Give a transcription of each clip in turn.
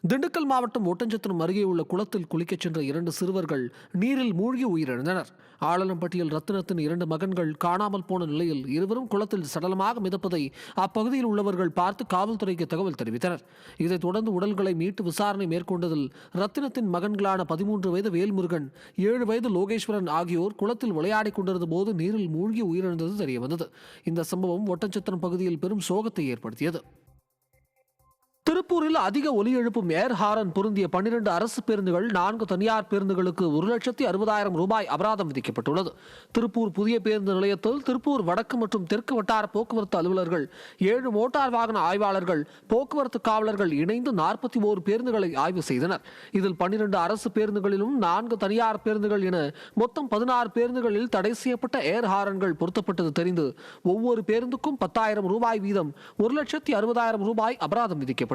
திண்டுக்கல் மாவட்டம் ஒட்டஞ்சத்திரம் அருகே உள்ள குளத்தில் குளிக்கச் சென்ற 2 சிறுவர்கள் நீரில் மூழ்கி உயிரிழந்தனர். ஆளனம்பட்டியில் ரத்தினத்தின் 2 மகன்கள் காணாமல் போன நிலையில் இருவரும் குளத்தில் சடலமாக மிதப்பதை அப்பகுதியில் உள்ளவர்கள் பார்த்து காவல்துறைக்கு தகவல் தெரிவித்தனர். இதைத் தொடர்ந்து உடல்களை மீட்டு விசாரணை மேற்கொண்டதில் ரத்தினத்தின் மகன்களான 13 வயது வேல்முருகன், 7 வயது லோகேஸ்வரன் ஆகியோர் குளத்தில் விளையாடிக் கொண்டிருந்த போது நீரில் மூழ்கி உயிரிழந்தது தெரியவந்தது. இந்த சம்பவம் ஒட்டஞ்சத்திரம் பகுதியில் பெரும் சோகத்தை ஏற்படுத்தியது. திருப்பூரில் அதிக ஒலி எழுப்பும் ஏர் ஹாரன் பொருந்திய 12 அரசு பேருந்துகள், 4 தனியார் பேருந்துகளுக்கு ரூபாய் 1,60,000 அபராதம் விதிக்கப்பட்டுள்ளது. திருப்பூர் புதிய பேருந்து நிலையத்தில் திருப்பூர் வடக்கு மற்றும் தெற்கு வட்டார போக்குவரத்து அலுவலர்கள், 7 மோட்டார் வாகன ஆய்வாளர்கள், போக்குவரத்து காவலர்கள் இணைந்து 41 பேருந்துகளை ஆய்வு செய்தனர். இதில் 12 அரசு பேருந்துகளிலும் 4 தனியார் பேருந்துகள் என மொத்தம் 16 பேருந்துகளில் தடை செய்யப்பட்ட ஏர் ஹாரன்கள் பொருத்தப்பட்டது தெரிந்து ஒவ்வொரு பேருந்துக்கும் ரூபாய் 10,000 வீதம் ரூபாய் 1,60,000 அபராதம் விதிக்கப்பட்டது.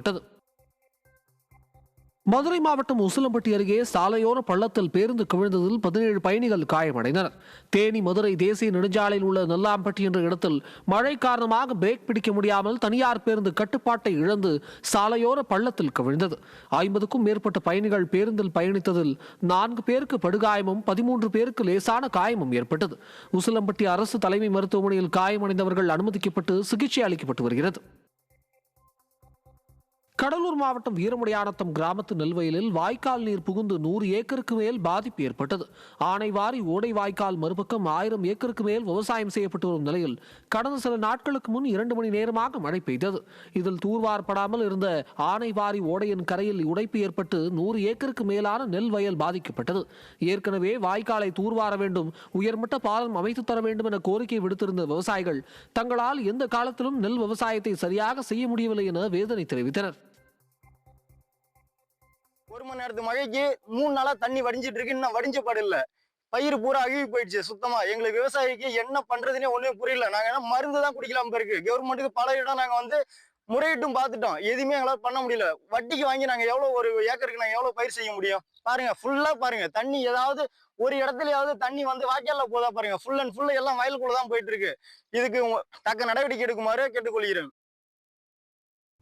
மதுரை மாவட்டம் உசிலம்பட்டி அருகே சாலையோர பள்ளத்தில் பேருந்து கவிழ்ந்ததில் 17 பயணிகள் காயமடைந்தனர். தேனி மதுரை தேசிய நெடுஞ்சாலையில் உள்ள நல்லாம்பட்டி என்ற இடத்தில் மழை காரணமாக பிரேக் பிடிக்க முடியாமல் தனியார் பேருந்து கட்டுப்பாட்டை இழந்து சாலையோர பள்ளத்தில் கவிழ்ந்தது. 50க்கும் மேற்பட்ட பயணிகள் பேருந்தில் பயணித்ததில் 4 பேருக்கு படுகாயமும் 13 பேருக்கு லேசான காயமும் ஏற்பட்டது. உசிலம்பட்டி அரசு தலைமை மருத்துவமனையில் காயமடைந்தவர்கள் அனுமதிக்கப்பட்டு சிகிச்சை அளிக்கப்பட்டு வருகிறது. கடலூர் மாவட்டம் வீரமுடையானத்தம் கிராமத்து நெல்வயலில் வாய்க்கால் நீர் புகுந்து 100 ஏக்கருக்கு மேல் பாதிப்பு ஏற்பட்டது. ஆனைவாரி ஓடை வாய்க்கால் மறுபக்கம் 1000 ஏக்கருக்கு மேல் விவசாயம் செய்யப்பட்டு வரும் நிலையில் கடந்த சில நாட்களுக்கு முன் 2 மணி நேரமாக மழை பெய்தது. இதில் தூர்வாரப்படாமல் இருந்த ஆனைவாரி ஓடையின் கரையில் உடைப்பு ஏற்பட்டு 100 ஏக்கருக்கு மேலான நெல் வயல் பாதிக்கப்பட்டது. ஏற்கனவே வாய்க்காலை தூர்வார வேண்டும், உயர்மட்ட பாலம் அமைத்து தர வேண்டும் என கோரிக்கை விடுத்திருந்த விவசாயிகள் தங்களால் எந்த காலத்திலும் நெல் விவசாயத்தை சரியாக செய்ய முடியவில்லை என வேதனை தெரிவித்தனர். 1 மணி நேரத்து மழைக்கு 3 நாளா தண்ணி வடிஞ்சிட்டு இருக்கு. இன்னும் வடிஞ்ச பாடு இல்ல. பயிர் பூரா அழுகி போயிடுச்சு சுத்தமா. எங்களுக்கு விவசாயிக்கு என்ன பண்றதுன்னே ஒண்ணுமே புரியல. நாங்க என்ன மருந்து தான் குடிக்கலாம் இருக்கு. கவர்மெண்ட்டுக்கு பல இடம் நாங்க முறையிட்டும் பார்த்துட்டோம். எதுவுமே எங்களால பண்ண முடியல. வட்டிக்கு வாங்கி நாங்க ஒரு ஏக்கருக்கு நாங்க எவ்வளவு பயிர் செய்ய முடியும்? பாருங்க, ஃபுல்லா பாருங்க தண்ணி. ஏதாவது ஒரு இடத்துலயாவது தண்ணி வாய்க்கால்ல போதா பாருங்க. ஃபுல் அண்ட் ஃபுல் எல்லாம் வயலுக்குள்ளதான் போயிட்டு இருக்கு. இதுக்கு தக்க நடவடிக்கை எடுக்குமாறு கேட்டுக்கொள்கிறேன்.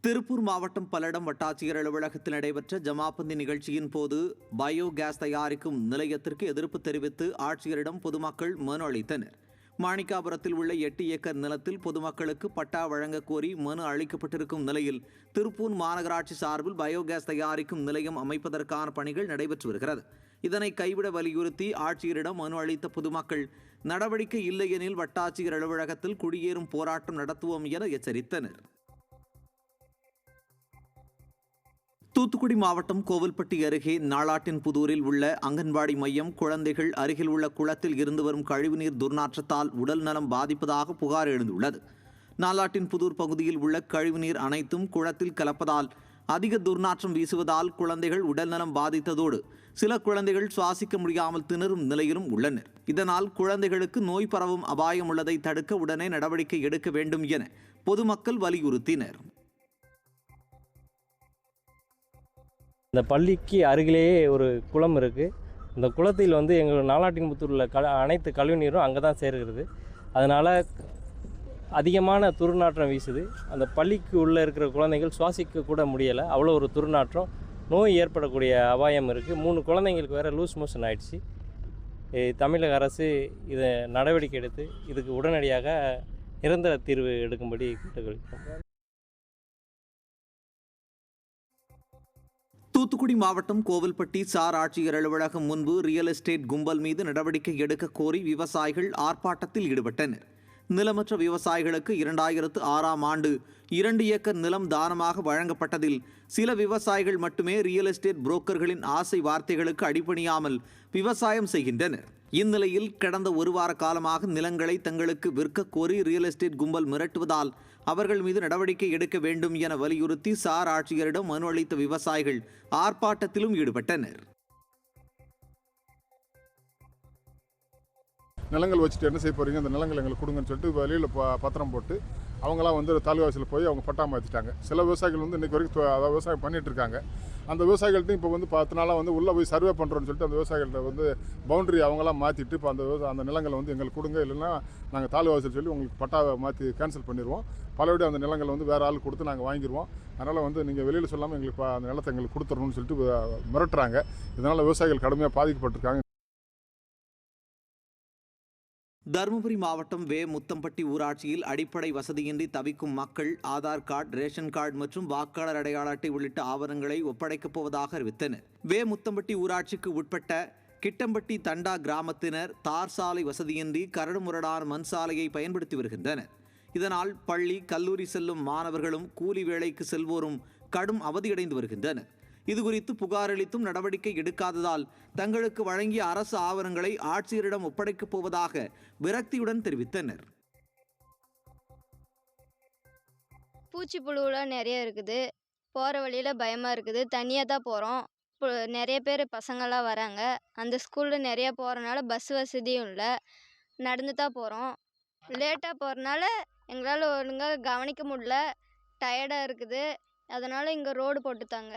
திருப்பூர் மாவட்டம் பல்லடம் வட்டாட்சியர் அலுவலகத்தில் நடைபெற்ற ஜமாபந்தி நிகழ்ச்சியின் போது பயோகேஸ் தயாரிக்கும் நிலையத்திற்கு எதிர்ப்பு தெரிவித்து ஆட்சியரிடம் பொதுமக்கள் மனு அளித்தனர். மாணிக்காபுரத்தில் உள்ள 8 ஏக்கர் நிலத்தில் பொதுமக்களுக்கு பட்டா வழங்க கோரி மனு அளிக்கப்பட்டிருக்கும் நிலையில் திருப்பூர் மாநகராட்சி சார்பில் பயோகேஸ் தயாரிக்கும் நிலையம் அமைப்பதற்கான பணிகள் நடைபெற்று வருகிறது. இதனை கைவிட வலியுறுத்தி ஆட்சியரிடம் மனு அளித்த பொதுமக்கள் நடவடிக்கை இல்லையெனில் வட்டாட்சியர் அலுவலகத்தில் குடியேறும் போராட்டம் நடத்துவோம் என எச்சரித்தனர். தூத்துக்குடி மாவட்டம் கோவில்பட்டி அருகே நாளாட்டின் புதூரில் உள்ள அங்கன்வாடி மையம் குழந்தைகள் அருகில் உள்ள குளத்தில் இருந்து வரும் கழிவுநீர் துர்நாற்றத்தால் உடல் நலம் பாதிப்பதாக புகார் எழுந்துள்ளது. நாளாட்டின் புதூர் பகுதியில் உள்ள கழிவுநீர் அனைத்தும் குளத்தில் கலப்பதால் அதிக துர்நாற்றம் வீசுவதால் குழந்தைகள் உடல்நலம் பாதித்ததோடு சில குழந்தைகள் சுவாசிக்க முடியாமல் திணறும் நிலையிலும் உள்ளனர். இதனால் குழந்தைகளுக்கு நோய் பரவும் அபாயம் உள்ளதை தடுக்க உடனே நடவடிக்கை எடுக்க வேண்டும் என பொதுமக்கள் வலியுறுத்தினர். இந்த பள்ளிக்கு அருகிலேயே ஒரு குளம் இருக்குது. இந்த குளத்தில் எங்கள் நாலாட்டின்புத்தூரில் அனைத்து கழிவுநீரும் அங்கே தான் சேர்கிறது. அதனால் அதிகமான துர்நாற்றம் வீசுது. அந்த பள்ளிக்கு உள்ளே இருக்கிற குழந்தைகள் சுவாசிக்க கூட முடியலை. அவ்வளோ ஒரு துர்நாற்றம், நோய் ஏற்படக்கூடிய அபாயம் இருக்குது. 3 குழந்தைங்களுக்கு வேறு லூஸ் மோஷன் ஆகிடுச்சு. தமிழக அரசு இதை நடவடிக்கை எடுத்து இதுக்கு உடனடியாக நிரந்தர தீர்வு எடுக்கும்படி கேட்டுக்கொள்கிறோம். தூத்துக்குடி மாவட்டம் கோவில்பட்டி சார் ஆட்சியர் அலுவலகம் முன்பு ரியல் எஸ்டேட் கும்பல் மீது நடவடிக்கை எடுக்க கோரி விவசாயிகள் ஆர்ப்பாட்டத்தில் ஈடுபட்டனர். நிலமற்ற விவசாயிகளுக்கு 2006ஆம் ஆண்டு 2 ஏக்கர் நிலம் தானமாக வழங்கப்பட்டதில் சில விவசாயிகள் மட்டுமே ரியல் எஸ்டேட் புரோக்கர்களின் ஆசை வார்த்தைகளுக்கு அடிபணியாமல் விவசாயம் செய்கின்றனர். இந்நிலையில் கடந்த 1 வார காலமாக நிலங்களை தங்களுக்கு விற்க கோரி ரியல் எஸ்டேட் கும்பல் மிரட்டுவதால் அவர்கள் மீது நடவடிக்கை எடுக்க வேண்டும் என வலியுறுத்தி சார் ஆட்சியரிடம் மனு அளித்த விவசாயிகள் ஆர்ப்பாட்டத்திலும் ஈடுபட்டனர். நிலங்கள் வச்சுட்டு என்ன செய்ய போறீங்க, அந்த நிலங்கள் எங்களுக்கு கொடுங்கன்னு சொல்லிட்டு வெளியில் பத்திரம் போட்டு அவங்களாம் தாலுகா ஆஃபீஸில் போய் அவங்க பட்டா மாற்றிட்டாங்க. சில விவசாயிகள் இன்றைக்கு வரைக்கும் விவசாயம் பண்ணிட்டு இருக்காங்க. அந்த விவசாயிகள்ட்டையும் இப்போ வந்து 10 நாளாக வந்து உள்ளே போய் சர்வே பண்ணுறோன்னு சொல்லிட்டு அந்த விவசாயிகள்ட்ட வந்து பவுண்டரி அவங்களாம் மாற்றிட்டு இப்போ அந்த நிலங்களை வந்து எங்களுக்கு கொடுங்க, இல்லைன்னா நாங்கள் தாலுவாசல் சொல்லி உங்களுக்கு பட்டாவை மாற்றி கேன்சல் பண்ணிடுவோம். பலபடி அந்த நிலங்களை வந்து வேறு ஆள் கொடுத்து நாங்கள் வாங்கிடுவோம். அதனால் வந்து நீங்கள் வெளியில் சொல்லாமல் எங்களுக்கு அந்த நிலத்தை எங்களுக்கு கொடுத்துடணும்னு சொல்லிட்டு மிரட்டுறாங்க. இதனால் விவசாயிகள் கடுமையாக பாதிக்கப்பட்டிருக்காங்க. தருமபுரி மாவட்டம் வே. முத்தம்பட்டி ஊராட்சியில் அடிப்படை வசதியின்றி தவிக்கும் மக்கள் ஆதார் கார்டு, ரேஷன் கார்டு மற்றும் வாக்காளர் அடையாள அட்டை உள்ளிட்ட ஆவணங்களை ஒப்படைக்கப் போவதாக அறிவித்தனர். வே. முத்தம்பட்டி ஊராட்சிக்கு உட்பட்ட கிட்டம்பட்டி தண்டா கிராமத்தினர் தார் சாலை வசதியின்றி கரடுமுரடான மண் சாலையை பயன்படுத்தி வருகின்றனர். இதனால் பள்ளி, கல்லூரி செல்லும் மாணவர்களும் கூலி வேலைக்கு செல்வோரும் கடும் அவதியடைந்து வருகின்றனர். இதுகுறித்து புகார் அளித்தும் நடவடிக்கை எடுக்காததால் தங்களுக்கு வழங்கிய அரசு ஆவணங்களை ஆட்சியரிடம் ஒப்படைக்கப் போவதாக விரக்தியுடன் தெரிவித்தனர். பூச்சிப்புழுலாம் நிறைய இருக்குது. போகிற வழியில் பயமாக இருக்குது. தனியாக தான் போகிறோம். நிறைய பேர் பசங்களாம் வராங்க. அந்த ஸ்கூலில் நிறையா போகிறனால பஸ் வசதியும் இல்லை. நடந்து தான் போகிறோம். லேட்டாக போகிறனால எங்களால் ஒழுங்காக கவனிக்க முடியல. டயர்டாக இருக்குது. அதனால் இங்கே ரோடு போட்டுத்தாங்க.